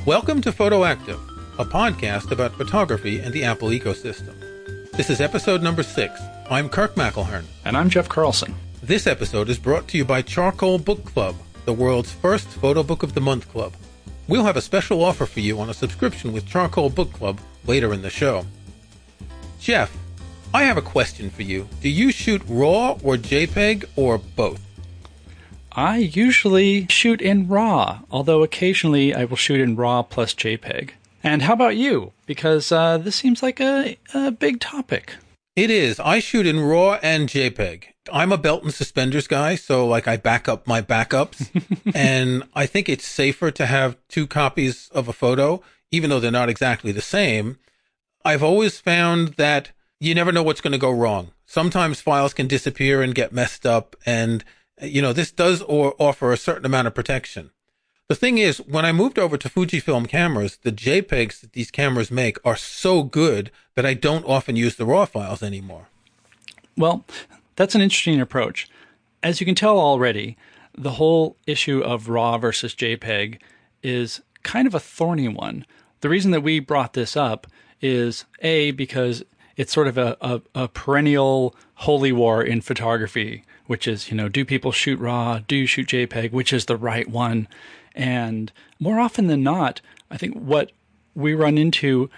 Welcome to Photo Active, a podcast about photography and the Apple ecosystem. This is episode number 6. I'm Kirk McElhearn. And I'm Jeff Carlson. This episode is brought to you by Charcoal Book Club, the world's first photo book of the month club. We'll have a special offer for you on a subscription with Charcoal Book Club later in the show. Jeff, I have a question for you. Do you shoot RAW or JPEG or both? I usually shoot in RAW, although occasionally I will shoot in RAW plus JPEG. And how about you? Because this seems like a big topic. It is. I shoot in RAW and JPEG. I'm a belt and suspenders guy, so I back up my backups. And I think it's safer to have two copies of a photo, even though they're not exactly the same. I've always found that you never know what's going to go wrong. Sometimes files can disappear and get messed up, and this does offer a certain amount of protection. The thing is, when I moved over to Fujifilm cameras, the JPEGs that these cameras make are so good that I don't often use the RAW files anymore. Well, that's an interesting approach. As you can tell already, the whole issue of RAW versus JPEG is kind of a thorny one. The reason that we brought this up is, A, because it's sort of a perennial holy war in photography, which is, do people shoot RAW? Do you shoot JPEG? Which is the right one? And more often than not, I think what we run into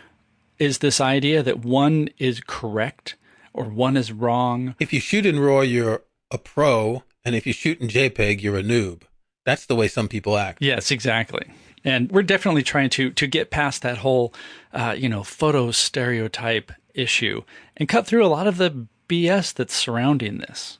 is this idea that one is correct or one is wrong. If you shoot in RAW, you're a pro, and if you shoot in JPEG, you're a noob. That's the way some people act. Yes, exactly. And we're definitely trying to get past that whole, photo stereotype issue and cut through a lot of the BS that's surrounding this.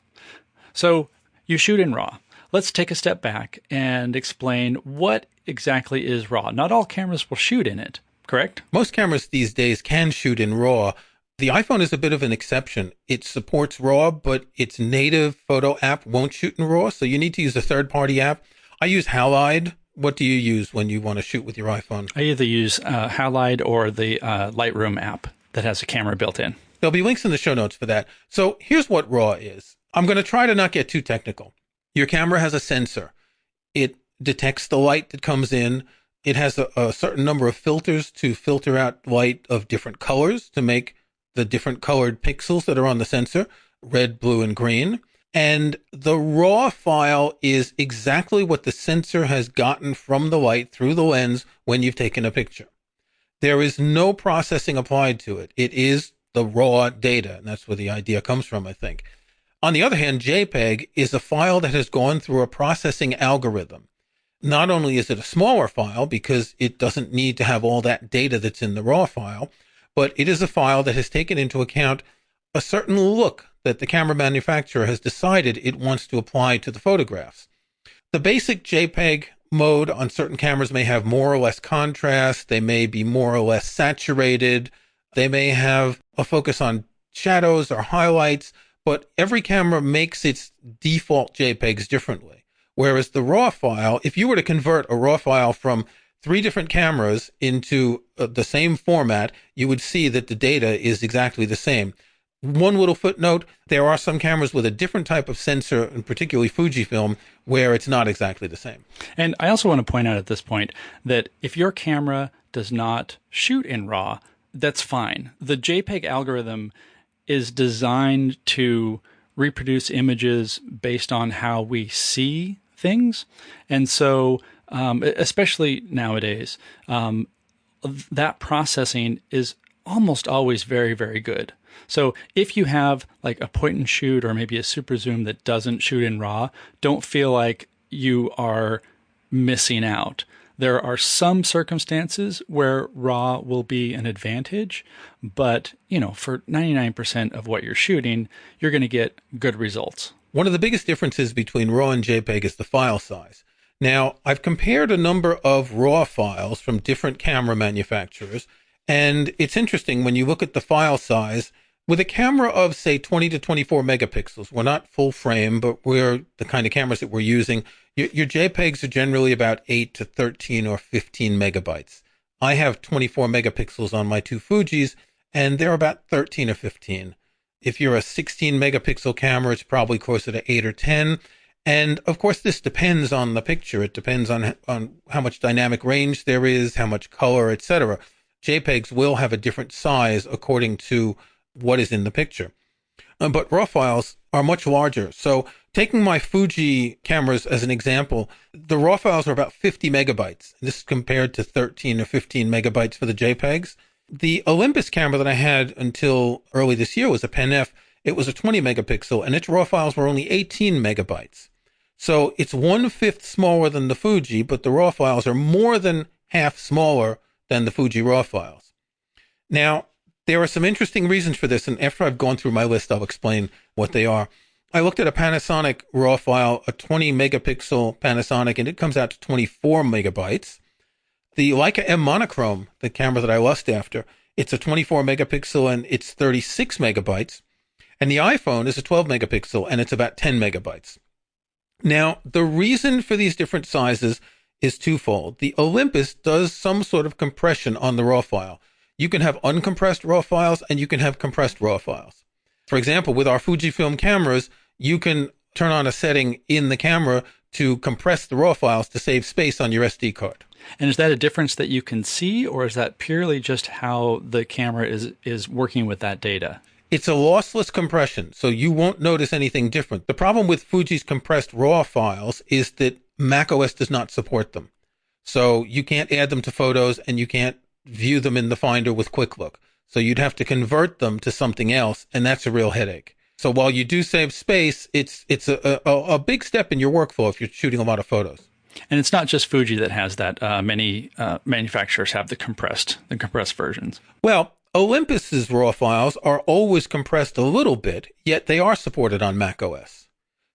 So you shoot in RAW. Let's take a step back and explain what exactly is RAW. Not all cameras will shoot in it, correct? Most cameras these days can shoot in RAW. The iPhone is a bit of an exception. It supports RAW, but its native photo app won't shoot in RAW, so you need to use a third-party app. I use Halide. What do you use when you want to shoot with your iPhone? I either use Halide or the Lightroom app that has a camera built in. There'll be links in the show notes for that. So here's what RAW is. I'm going to try to not get too technical. Your camera has a sensor. It detects the light that comes in. It has a certain number of filters to filter out light of different colors to make the different colored pixels that are on the sensor, red, blue, and green. And the RAW file is exactly what the sensor has gotten from the light through the lens when you've taken a picture. There is no processing applied to it. It is the raw data, and that's where the idea comes from, I think. On the other hand, JPEG is a file that has gone through a processing algorithm. Not only is it a smaller file because it doesn't need to have all that data that's in the RAW file, but it is a file that has taken into account a certain look that the camera manufacturer has decided it wants to apply to the photographs. The basic JPEG mode on certain cameras may have more or less contrast. They may be more or less saturated. They may have a focus on shadows or highlights, but every camera makes its default JPEGs differently. Whereas the RAW file, if you were to convert a RAW file from 3 different cameras into the same format, you would see that the data is exactly the same. One little footnote, there are some cameras with a different type of sensor, and particularly Fujifilm, where it's not exactly the same. And I also want to point out at this point that if your camera does not shoot in RAW, that's fine. The JPEG algorithm is designed to reproduce images based on how we see things. And so, especially nowadays, that processing is almost always very, very good. So if you have like a point and shoot or maybe a super zoom that doesn't shoot in RAW, don't feel like you are missing out. There are some circumstances where RAW will be an advantage, but for 99% of what you're shooting, you're going to get good results. One of the biggest differences between RAW and JPEG is the file size. Now, I've compared a number of RAW files from different camera manufacturers, and it's interesting when you look at the file size. With a camera of, say, 20 to 24 megapixels, we're not full frame, but we're the kind of cameras that we're using. Your JPEGs are generally about 8 to 13 or 15 megabytes. I have 24 megapixels on my 2 Fujis, and they're about 13 or 15. If you're a 16 megapixel camera, it's probably closer to 8 or 10. And of course, this depends on the picture. It depends on how much dynamic range there is, how much color, etc. JPEGs will have a different size according to what is in the picture. But RAW files are much larger. So taking my Fuji cameras as an example, the RAW files are about 50 megabytes. This is compared to 13 or 15 megabytes for the JPEGs. The Olympus camera that I had until early this year was a Pen F. It was a 20 megapixel, and its RAW files were only 18 megabytes. So it's 1/5 smaller than the Fuji, but the RAW files are more than half smaller than the Fuji RAW files. Now, there are some interesting reasons for this, and after I've gone through my list, I'll explain what they are. I looked at a Panasonic RAW file, a 20 megapixel Panasonic, and it comes out to 24 megabytes. The Leica M monochrome, the camera that I lust after, it's a 24 megapixel and it's 36 megabytes. And the iPhone is a 12 megapixel and it's about 10 megabytes. Now, the reason for these different sizes is twofold. The Olympus does some sort of compression on the RAW file. You can have uncompressed RAW files and you can have compressed RAW files. For example, with our Fujifilm cameras, you can turn on a setting in the camera to compress the RAW files to save space on your SD card. And is that a difference that you can see, or is that purely just how the camera is working with that data? It's a lossless compression, so you won't notice anything different. The problem with Fuji's compressed RAW files is that macOS does not support them. So you can't add them to photos and you can't view them in the Finder with Quick Look. So you'd have to convert them to something else, and that's a real headache. So while you do save space, it's a big step in your workflow if you're shooting a lot of photos. And it's not just Fuji that has that. Many manufacturers have the compressed versions. Well, Olympus's RAW files are always compressed a little bit, yet they are supported on macOS.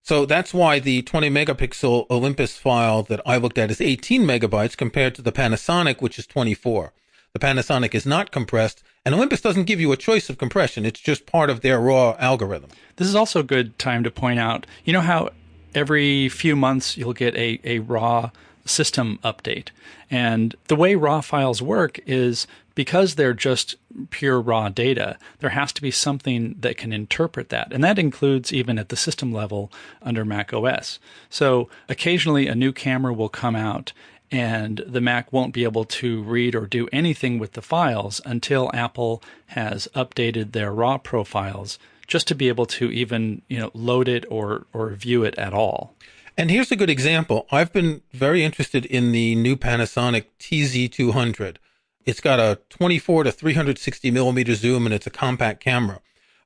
So that's why the 20 megapixel Olympus file that I looked at is 18 megabytes compared to the Panasonic, which is 24. The Panasonic is not compressed, and Olympus doesn't give you a choice of compression. It's just part of their RAW algorithm. This is also a good time to point out, you know how every few months you'll get a RAW system update. And the way RAW files work is because they're just pure raw data, there has to be something that can interpret that. And that includes even at the system level under Mac OS. So occasionally a new camera will come out and the Mac won't be able to read or do anything with the files until Apple has updated their RAW profiles just to be able to even, load it or view it at all. And here's a good example. I've been very interested in the new Panasonic TZ200. It's got a 24 to 360 millimeter zoom and it's a compact camera.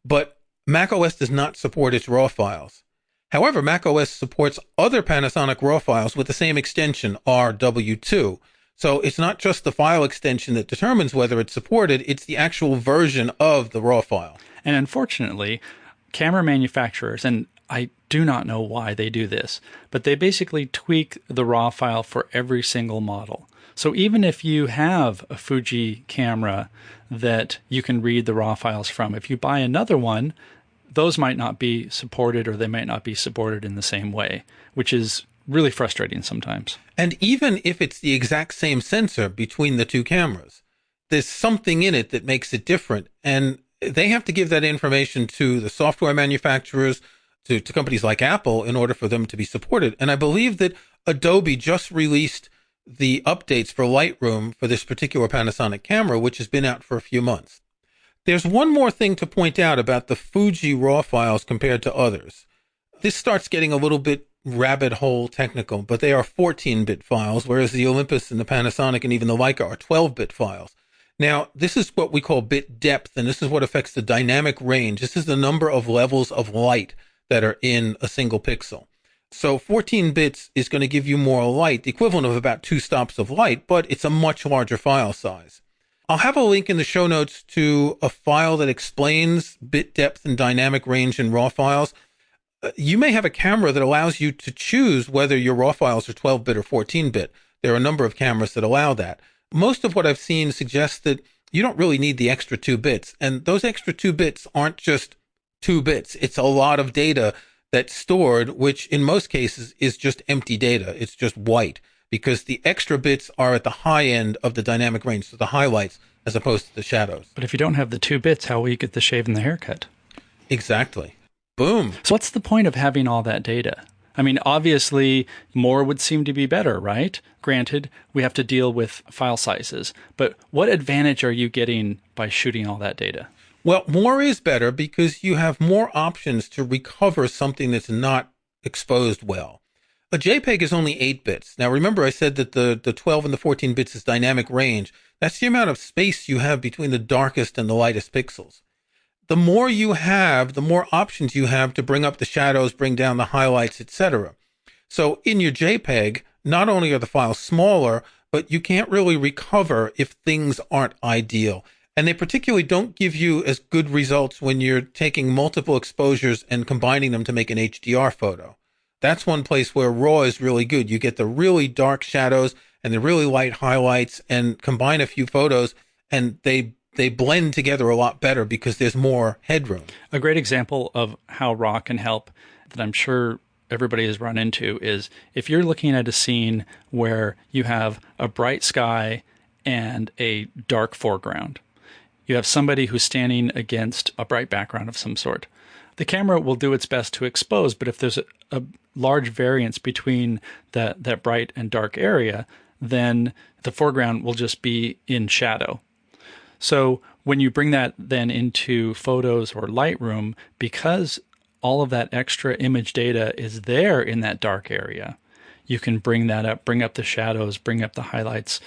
But macOS does not support its RAW files. However, macOS supports other Panasonic RAW files with the same extension, RW2. So it's not just the file extension that determines whether it's supported, it's the actual version of the RAW file. And unfortunately, camera manufacturers, and I do not know why they do this, but they basically tweak the RAW file for every single model. So even if you have a Fuji camera that you can read the RAW files from, if you buy another one, those might not be supported or they might not be supported in the same way, which is really frustrating sometimes. And even if it's the exact same sensor between the two cameras, there's something in it that makes it different. And they have to give that information to the software manufacturers, to companies like Apple in order for them to be supported. And I believe that Adobe just released the updates for Lightroom for this particular Panasonic camera, which has been out for a few months. There's one more thing to point out about the Fuji RAW files compared to others. This starts getting a little bit rabbit hole technical, but they are 14-bit files, whereas the Olympus and the Panasonic and even the Leica are 12-bit files. Now, this is what we call bit depth, and this is what affects the dynamic range. This is the number of levels of light that are in a single pixel. So 14 bits is going to give you more light, the equivalent of about 2 stops of light, but it's a much larger file size. I'll have a link in the show notes to a file that explains bit depth and dynamic range in RAW files. You may have a camera that allows you to choose whether your RAW files are 12-bit or 14-bit. There are a number of cameras that allow that. Most of what I've seen suggests that you don't really need the extra 2 bits. And those extra 2 bits aren't just 2 bits. It's a lot of data that's stored, which in most cases is just empty data. It's just white, because the extra bits are at the high end of the dynamic range, so the highlights as opposed to the shadows. But if you don't have the 2 bits, how will you get the shave and the haircut? Exactly. Boom. So what's the point of having all that data? I mean, obviously, more would seem to be better, right? Granted, we have to deal with file sizes, but what advantage are you getting by shooting all that data? Well, more is better because you have more options to recover something that's not exposed well. A JPEG is only 8 bits. Now, remember I said that the 12 and the 14 bits is dynamic range. That's the amount of space you have between the darkest and the lightest pixels. The more you have, the more options you have to bring up the shadows, bring down the highlights, etc. So in your JPEG, not only are the files smaller, but you can't really recover if things aren't ideal. And they particularly don't give you as good results when you're taking multiple exposures and combining them to make an HDR photo. That's one place where RAW is really good. You get the really dark shadows and the really light highlights and combine a few photos, and they blend together a lot better because there's more headroom. A great example of how RAW can help that I'm sure everybody has run into is if you're looking at a scene where you have a bright sky and a dark foreground. You have somebody who's standing against a bright background of some sort. The camera will do its best to expose, but if there's a large variance between that bright and dark area, then the foreground will just be in shadow. So when you bring that then into Photos or Lightroom, because all of that extra image data is there in that dark area, you can bring that up, bring up the shadows, bring up the highlights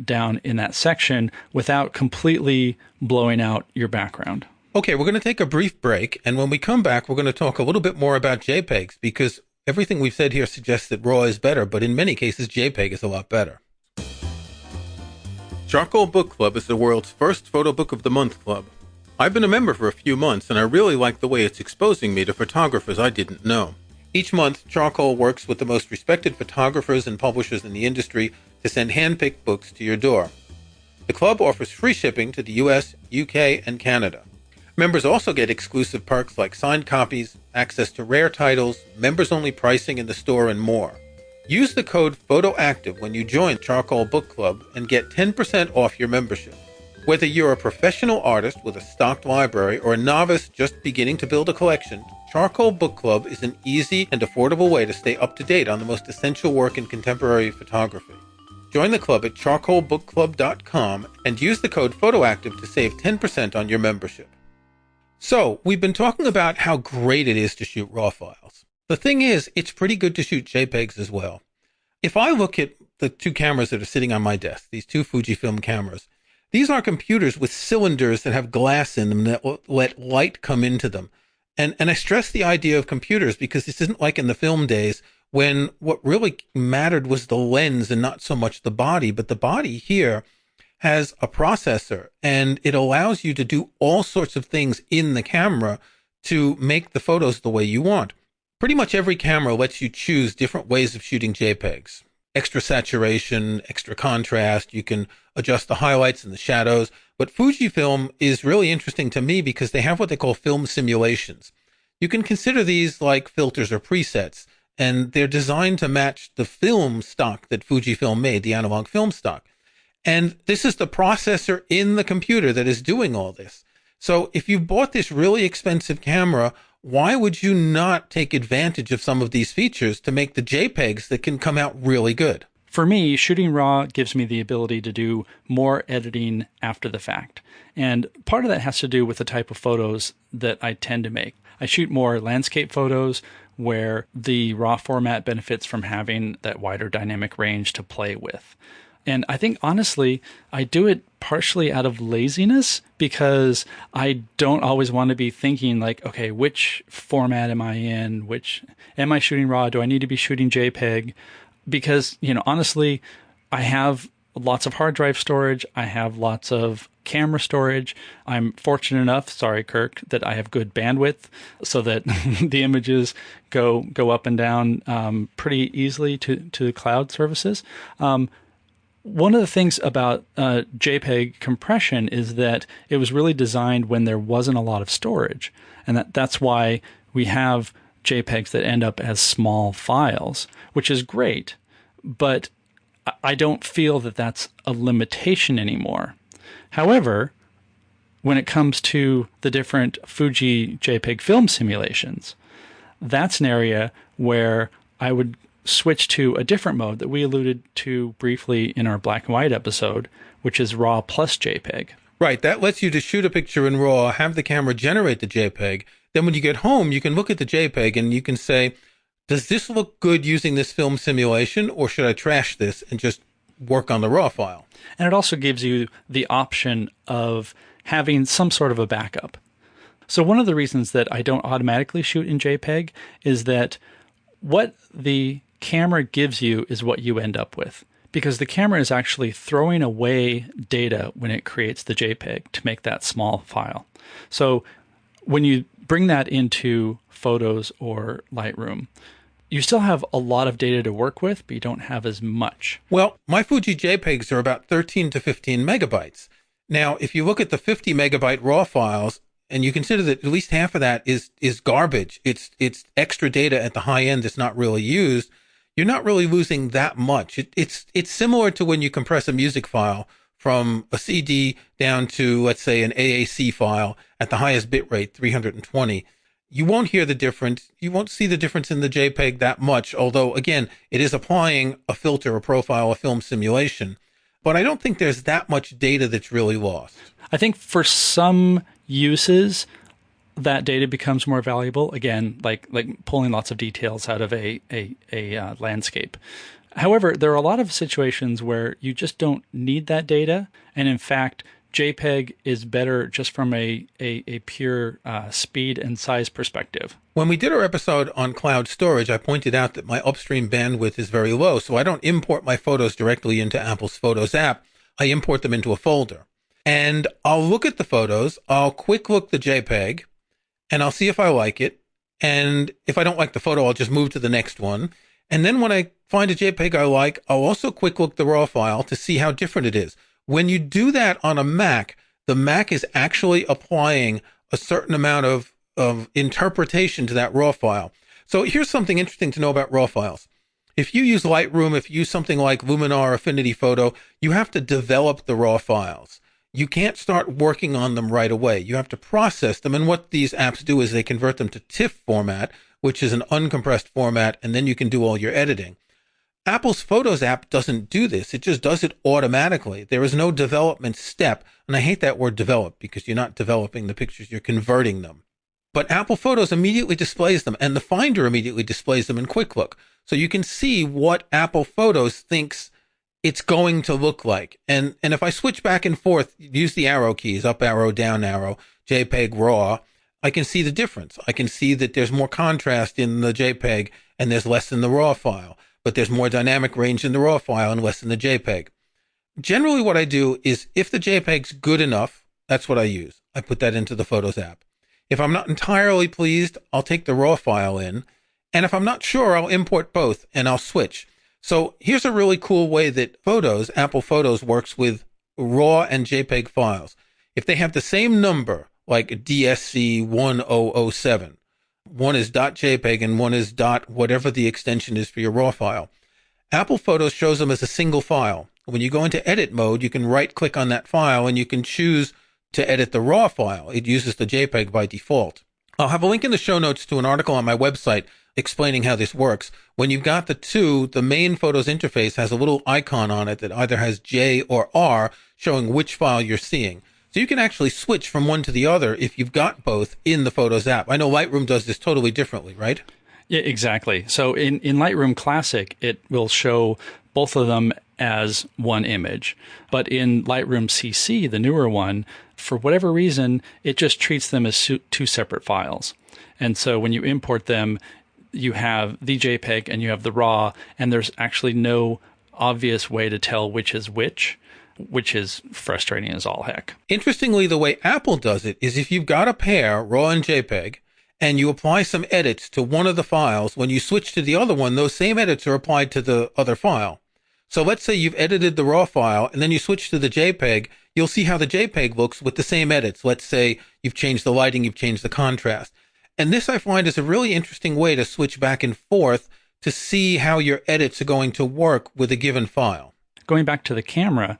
down in that section without completely blowing out your background. Okay, we're going to take a brief break, and when we come back, we're going to talk a little bit more about JPEGs, because everything we've said here suggests that RAW is better, but in many cases, JPEG is a lot better. Charcoal Book Club is the world's first Photo Book of the Month club. I've been a member for a few months, and I really like the way it's exposing me to photographers I didn't know. Each month, Charcoal works with the most respected photographers and publishers in the industry to send hand-picked books to your door. The club offers free shipping to the US, UK, and Canada. Members also get exclusive perks like signed copies, access to rare titles, members-only pricing in the store, and more. Use the code PHOTOACTIVE when you join Charcoal Book Club and get 10% off your membership. Whether you're a professional artist with a stocked library or a novice just beginning to build a collection, Charcoal Book Club is an easy and affordable way to stay up to date on the most essential work in contemporary photography. Join the club at charcoalbookclub.com and use the code PHOTOACTIVE to save 10% on your membership. So, we've been talking about how great it is to shoot RAW files. The thing is, it's pretty good to shoot JPEGs as well. If I look at the two cameras that are sitting on my desk, these two Fujifilm cameras, these are computers with cylinders that have glass in them that let light come into them. And I stress the idea of computers because this isn't like in the film days when what really mattered was the lens and not so much the body. But the body here has a processor, and it allows you to do all sorts of things in the camera to make the photos the way you want. Pretty much every camera lets you choose different ways of shooting JPEGs. Extra saturation, extra contrast, you can adjust the highlights and the shadows. But Fujifilm is really interesting to me because they have what they call film simulations. You can consider these like filters or presets, and they're designed to match the film stock that Fujifilm made, the analog film stock. And this is the processor in the computer that is doing all this. So if you bought this really expensive camera, why would you not take advantage of some of these features to make the JPEGs that can come out really good? For me, shooting RAW gives me the ability to do more editing after the fact. And part of that has to do with the type of photos that I tend to make. I shoot more landscape photos where the RAW format benefits from having that wider dynamic range to play with. And I think, honestly, I do it partially out of laziness because I don't always want to be thinking like, okay, which format am I in? Am I shooting RAW? Do I need to be shooting JPEG? Because, honestly, I have lots of hard drive storage. I have lots of camera storage. I'm fortunate enough, sorry, Kirk, that I have good bandwidth so that the images go up and down pretty easily to the cloud services. One of the things about JPEG compression is that it was really designed when there wasn't a lot of storage. And that's why we have JPEGs that end up as small files, which is great. But I don't feel that that's a limitation anymore. However, when it comes to the different Fuji JPEG film simulations, that's an area where I would switch to a different mode that we alluded to briefly in our black and white episode, which is RAW plus JPEG. Right. That lets you to shoot a picture in RAW, have the camera generate the JPEG. Then when you get home, you can look at the JPEG and you can say, does this look good using this film simulation, or should I trash this and just work on the RAW file? And it also gives you the option of having some sort of a backup. So one of the reasons that I don't automatically shoot in JPEG is that what the camera gives you is what you end up with, because the camera is actually throwing away data when it creates the JPEG to make that small file. So when you bring that into Photos or Lightroom, you still have a lot of data to work with, but you don't have as much. Well, my Fuji JPEGs are about 13 to 15 megabytes. Now, if you look at the 50 megabyte RAW files, and you consider that at least half of that is garbage, it's extra data at the high end that's not really used, you're not really losing that much. It's similar to when you compress a music file from a CD down to, let's say, an AAC file at the highest bit rate, 320. You won't hear the difference. You won't see the difference in the JPEG that much, although, again, it is applying a filter, a profile, a film simulation. But I don't think there's that much data that's really lost. I think for some uses, that data becomes more valuable. Again, like pulling lots of details out of a landscape. However, there are a lot of situations where you just don't need that data. And in fact, JPEG is better just from a pure speed and size perspective. When we did our episode on cloud storage, I pointed out that my upstream bandwidth is very low, so I don't import my photos directly into Apple's Photos app. I import them into a folder. And I'll look at the photos, I'll quick look the JPEG, and I'll see if I like it. And if I don't like the photo, I'll just move to the next one. And then when I find a JPEG I like, I'll also quick look the RAW file to see how different it is. When you do that on a Mac, the Mac is actually applying a certain amount of interpretation to that RAW file. So here's something interesting to know about RAW files. If you use Lightroom, if you use something like Luminar Affinity Photo, you have to develop the RAW files. You can't start working on them right away. You have to process them. And what these apps do is they convert them to TIFF format, which is an uncompressed format, and then you can do all your editing. Apple's Photos app doesn't do this. It just does it automatically. There is no development step. And I hate that word develop because you're not developing the pictures, you're converting them. But Apple Photos immediately displays them, and the Finder immediately displays them in Quick Look. So you can see what Apple Photos thinks it's going to look like. And if I switch back and forth, use the arrow keys, up arrow, down arrow, JPEG, RAW, I can see the difference. I can see that there's more contrast in the JPEG and there's less in the RAW file, but there's more dynamic range in the RAW file and less in the JPEG. Generally what I do is if the JPEG's good enough, that's what I use. I put that into the Photos app. If I'm not entirely pleased, I'll take the RAW file in. And if I'm not sure, I'll import both and I'll switch. So here's a really cool way that Apple Photos works with RAW and JPEG files. If they have the same number, like DSC 1007, one is .jpeg and one is whatever the extension is for your RAW file, Apple Photos shows them as a single file. When you go into edit mode, you can right click on that file and you can choose to edit the RAW file. It uses the JPEG by default. I'll have a link in the show notes to an article on my website explaining how this works. When you've got the two, the main Photos interface has a little icon on it that either has J or R showing which file you're seeing. So you can actually switch from one to the other if you've got both in the Photos app. I know Lightroom does this totally differently, right? Yeah, exactly. So in Lightroom Classic, it will show both of them as one image. But in Lightroom CC, the newer one, for whatever reason, it just treats them as two separate files. And so when you import them, you have the JPEG and you have the RAW, and there's actually no obvious way to tell which is frustrating as all heck. Interestingly, the way Apple does it is if you've got a pair, RAW and JPEG, and you apply some edits to one of the files, when you switch to the other one, those same edits are applied to the other file. So let's say you've edited the RAW file and then you switch to the JPEG, you'll see how the JPEG looks with the same edits. Let's say you've changed the lighting, you've changed the contrast. And this I find is a really interesting way to switch back and forth to see how your edits are going to work with a given file. Going back to the camera,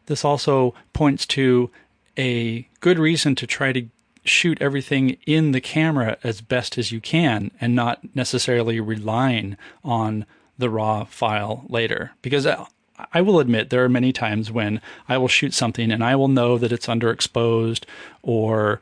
this also points to a good reason to try to shoot everything in the camera as best as you can and not necessarily relying on the raw file later. Because I will admit there are many times when I will shoot something and I will know that it's underexposed, or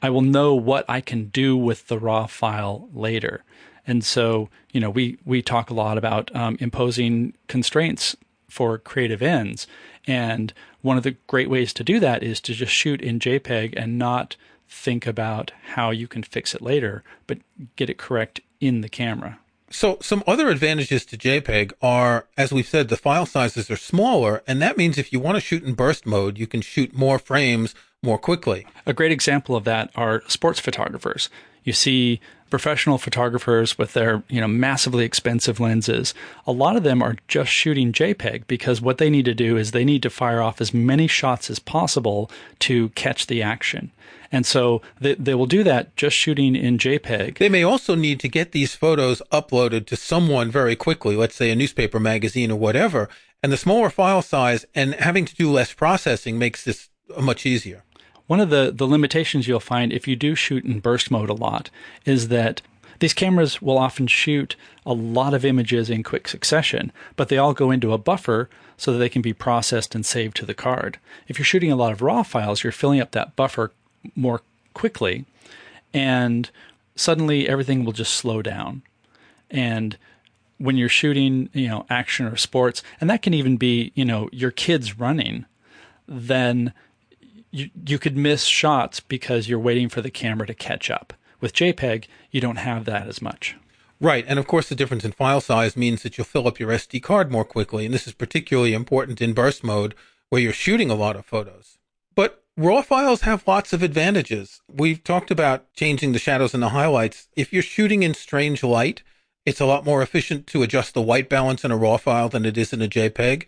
I will know what I can do with the raw file later. And so, we talk a lot about imposing constraints for creative ends. And one of the great ways to do that is to just shoot in JPEG and not think about how you can fix it later, but get it correct in the camera. So some other advantages to JPEG are, as we've said, the file sizes are smaller, and that means if you want to shoot in burst mode, you can shoot more frames more quickly. A great example of that are sports photographers. You see professional photographers with their, massively expensive lenses. A lot of them are just shooting JPEG because what they need to do is they need to fire off as many shots as possible to catch the action. And so they will do that just shooting in JPEG. They may also need to get these photos uploaded to someone very quickly, let's say a newspaper, magazine, or whatever. And the smaller file size and having to do less processing makes this much easier. One of the limitations you'll find if you do shoot in burst mode a lot is that these cameras will often shoot a lot of images in quick succession, but they all go into a buffer so that they can be processed and saved to the card. If you're shooting a lot of raw files, you're filling up that buffer more quickly, and suddenly everything will just slow down. And when you're shooting, action or sports, and that can even be, your kids running, then you could miss shots because you're waiting for the camera to catch up. With JPEG, you don't have that as much. Right. And of course, the difference in file size means that you'll fill up your SD card more quickly. And this is particularly important in burst mode where you're shooting a lot of photos. But raw files have lots of advantages. We've talked about changing the shadows and the highlights. If you're shooting in strange light, it's a lot more efficient to adjust the white balance in a raw file than it is in a JPEG.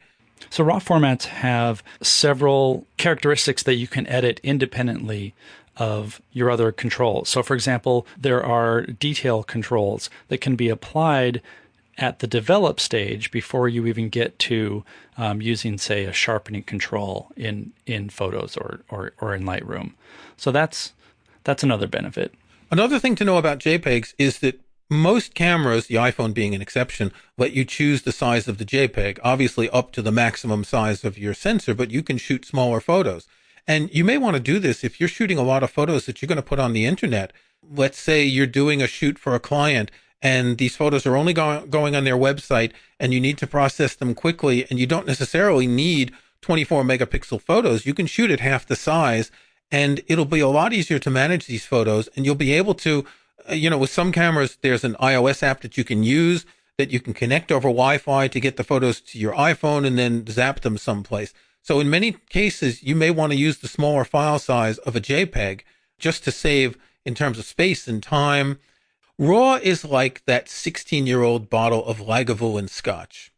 So raw formats have several characteristics that you can edit independently of your other controls. So for example, there are detail controls that can be applied at the develop stage before you even get to using, say, a sharpening control in Photos or in Lightroom. So that's another benefit. Another thing to know about JPEGs is that most cameras, the iPhone being an exception, let you choose the size of the JPEG, obviously up to the maximum size of your sensor, but you can shoot smaller photos. And you may want to do this if you're shooting a lot of photos that you're going to put on the internet. Let's say you're doing a shoot for a client and these photos are only going on their website and you need to process them quickly and you don't necessarily need 24 megapixel photos. You can shoot at half the size and it'll be a lot easier to manage these photos, and you'll be able to with some cameras, there's an iOS app that you can use that you can connect over Wi-Fi to get the photos to your iPhone and then zap them someplace. So in many cases, you may want to use the smaller file size of a JPEG just to save in terms of space and time. RAW is like that 16-year-old bottle of Lagavulin Scotch.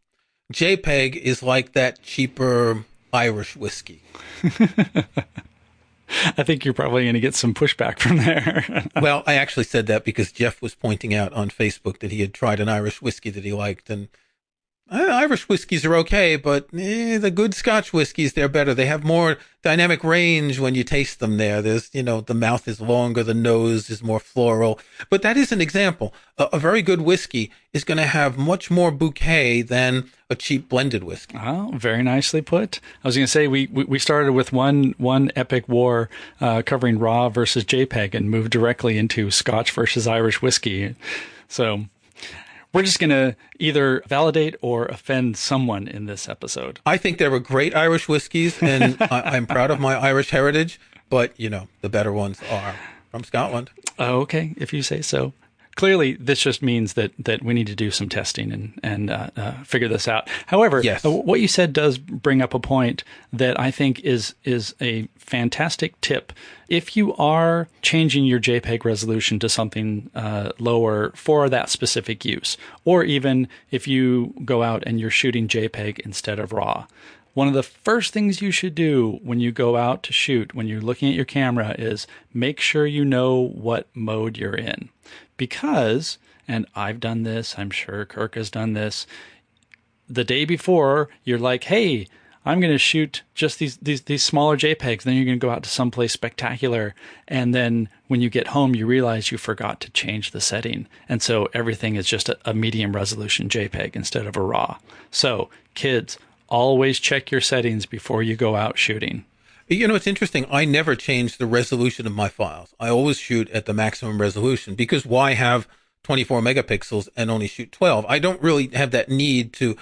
JPEG is like that cheaper Irish whiskey. I think you're probably going to get some pushback from there. Well, I actually said that because Jeff was pointing out on Facebook that he had tried an Irish whiskey that he liked. And Irish whiskeys are okay, but the good Scotch whiskeys, they're better. They have more dynamic range when you taste them there. There's, the mouth is longer, the nose is more floral. But that is an example. A very good whiskey is going to have much more bouquet than a cheap blended whiskey. Oh, very nicely put. I was going to say we started with one epic war covering raw versus JPEG and moved directly into Scotch versus Irish whiskey. So we're just going to either validate or offend someone in this episode. I think there were great Irish whiskeys, and I'm proud of my Irish heritage, but, the better ones are from Scotland. Oh, okay, if you say so. Clearly, this just means that we need to do some testing and figure this out. However, yes. What you said does bring up a point that I think is a fantastic tip. If you are changing your JPEG resolution to something lower for that specific use, or even if you go out and you're shooting JPEG instead of RAW, one of the first things you should do when you go out to shoot, when you're looking at your camera, is make sure you know what mode you're in. Because, and I've done this, I'm sure Kirk has done this, the day before, you're like, hey, I'm going to shoot just these smaller JPEGs. Then you're going to go out to someplace spectacular. And then when you get home, you realize you forgot to change the setting. And so everything is just a medium resolution JPEG instead of a RAW. So kids, always check your settings before you go out shooting. You know, it's interesting. I never change the resolution of my files. I always shoot at the maximum resolution because why have 24 megapixels and only shoot 12? I don't really have that need to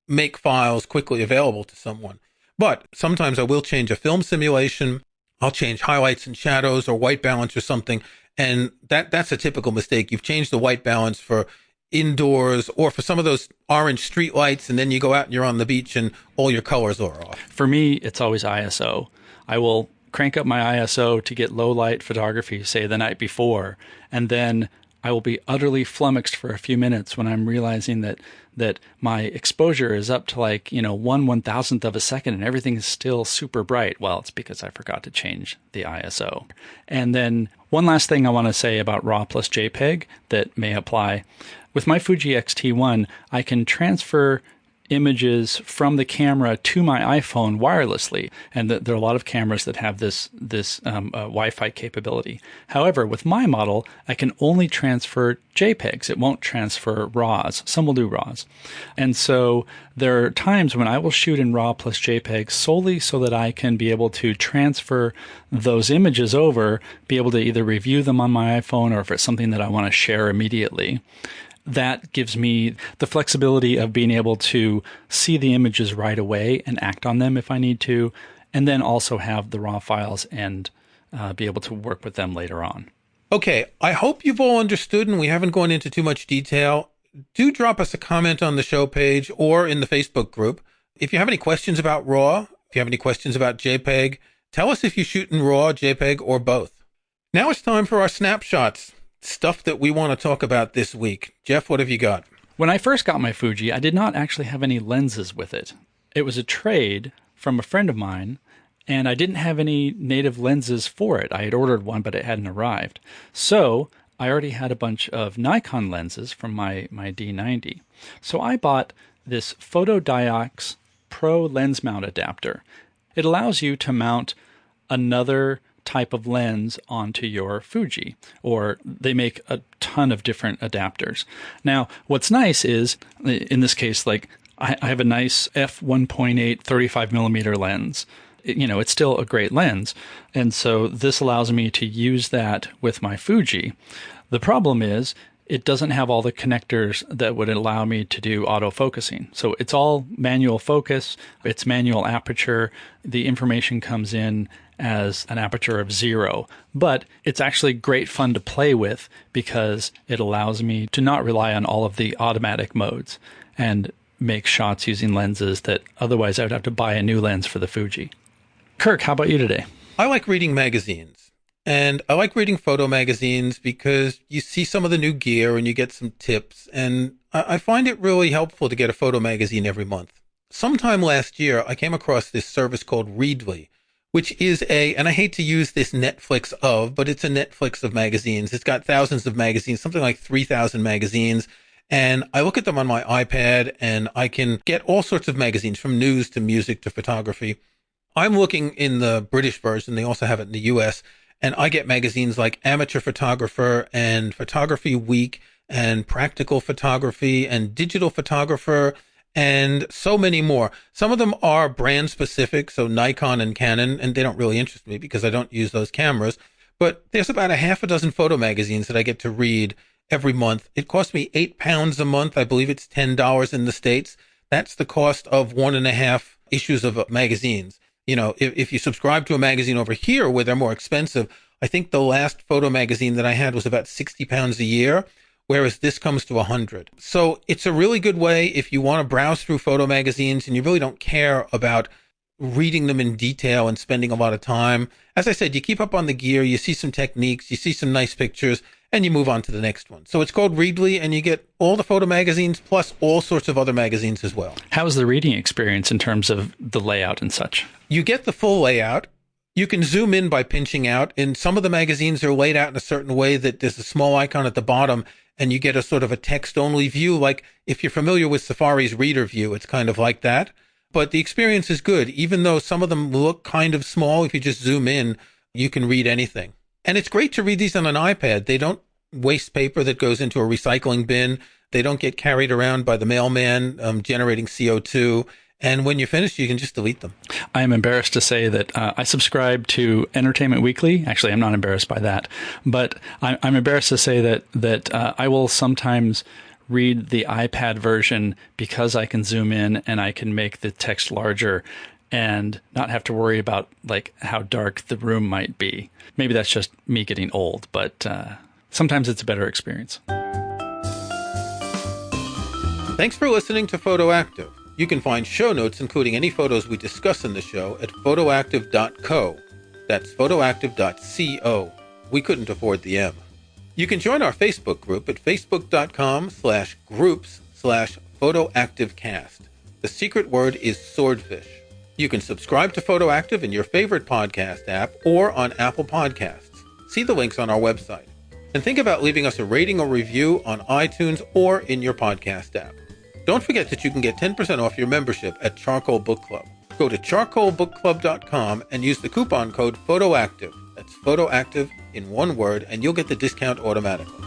make files quickly available to someone. But sometimes I will change a film simulation. I'll change highlights and shadows or white balance or something. And that's a typical mistake. You've changed the white balance for indoors or for some of those orange street lights, and then you go out and you're on the beach and all your colors are off. For me, it's always ISO. I will crank up my ISO to get low light photography, say the night before, and then I will be utterly flummoxed for a few minutes when I'm realizing that my exposure is up to 1/1000th of a second and everything is still super bright. Well, it's because I forgot to change the ISO. And then one last thing I want to say about RAW plus JPEG that may apply. With my Fuji X-T1, I can transfer images from the camera to my iPhone wirelessly, and there are a lot of cameras that have this Wi-Fi capability. However, with my model, I can only transfer JPEGs. It won't transfer RAWs. Some will do RAWs. And so there are times when I will shoot in RAW plus JPEG solely so that I can be able to transfer those images over, be able to either review them on my iPhone or if it's something that I want to share immediately. That gives me the flexibility of being able to see the images right away and act on them if I need to, and then also have the RAW files and be able to work with them later on. Okay, I hope you've all understood and we haven't gone into too much detail. Do drop us a comment on the show page or in the Facebook group. If you have any questions about RAW, if you have any questions about JPEG, tell us if you shoot in RAW, JPEG, or both. Now it's time for our snapshots. Stuff that we want to talk about this week. Jeff, what have you got? When I first got my Fuji, I did not actually have any lenses with it. It was a trade from a friend of mine, and I didn't have any native lenses for it. I had ordered one, but it hadn't arrived. So I already had a bunch of Nikon lenses from my D90. So I bought this Photodiox Pro lens mount adapter. It allows you to mount another type of lens onto your Fuji, or they make a ton of different adapters. Now, what's nice is, in this case, I have a nice f1.8 35 millimeter lens. It's still a great lens. And so this allows me to use that with my Fuji. The problem is it doesn't have all the connectors that would allow me to do autofocusing. So it's all manual focus. It's manual aperture. The information comes in as an aperture of 0, but it's actually great fun to play with because it allows me to not rely on all of the automatic modes and make shots using lenses that otherwise I would have to buy a new lens for the Fuji. Kirk, how about you today? I like reading magazines, and I like reading photo magazines because you see some of the new gear and you get some tips, and I find it really helpful to get a photo magazine every month. Sometime last year, I came across this service called Readly, which is and I hate to use this Netflix but it's a Netflix of magazines. It's got thousands of magazines, something like 3,000 magazines. And I look at them on my iPad and I can get all sorts of magazines from news to music to photography. I'm looking in the British version. They also have it in the US. And I get magazines like Amateur Photographer and Photography Week and Practical Photography and Digital Photographer and so many more. Some of them are brand specific, so Nikon and Canon, and they don't really interest me because I don't use those cameras. But there's about a half a dozen photo magazines that I get to read every month. It costs me £8 a month. I believe it's $10 in the States. That's the cost of 1.5 issues of magazines. If you subscribe to a magazine over here where they're more expensive, I think the last photo magazine that I had was about £60 a year, whereas this comes to 100. So it's a really good way if you want to browse through photo magazines and you really don't care about reading them in detail and spending a lot of time. As I said, you keep up on the gear, you see some techniques, you see some nice pictures, and you move on to the next one. So it's called Readly, and you get all the photo magazines plus all sorts of other magazines as well. How's the reading experience in terms of the layout and such? You get the full layout. You can zoom in by pinching out, and some of the magazines are laid out in a certain way that there's a small icon at the bottom, and you get a sort of a text-only view. Like if you're familiar with Safari's reader view, it's kind of like that. but the experience is good. Even though some of them look kind of small, if you just zoom in, you can read anything. And it's great to read these on an iPad. They don't waste paper that goes into a recycling bin. They don't get carried around by the mailman, generating CO2. And when you're finished, you can just delete them. I am embarrassed to say that I subscribe to Entertainment Weekly. Actually, I'm not embarrassed by that, but I'm embarrassed to say that I will sometimes read the iPad version because I can zoom in and I can make the text larger and not have to worry about like how dark the room might be. Maybe that's just me getting old, but sometimes it's a better experience. Thanks for listening to Photoactive. You can find show notes, including any photos we discuss in the show, at photoactive.co. That's photoactive.co. We couldn't afford the M. You can join our Facebook group at facebook.com/groups/photoactivecast. The secret word is swordfish. You can subscribe to Photoactive in your favorite podcast app or on Apple Podcasts. See the links on our website. And think about leaving us a rating or review on iTunes or in your podcast app. Don't forget that you can get 10% off your membership at Charcoal Book Club. Go to charcoalbookclub.com and use the coupon code PHOTOACTIVE. That's PHOTOACTIVE in one word, and you'll get the discount automatically.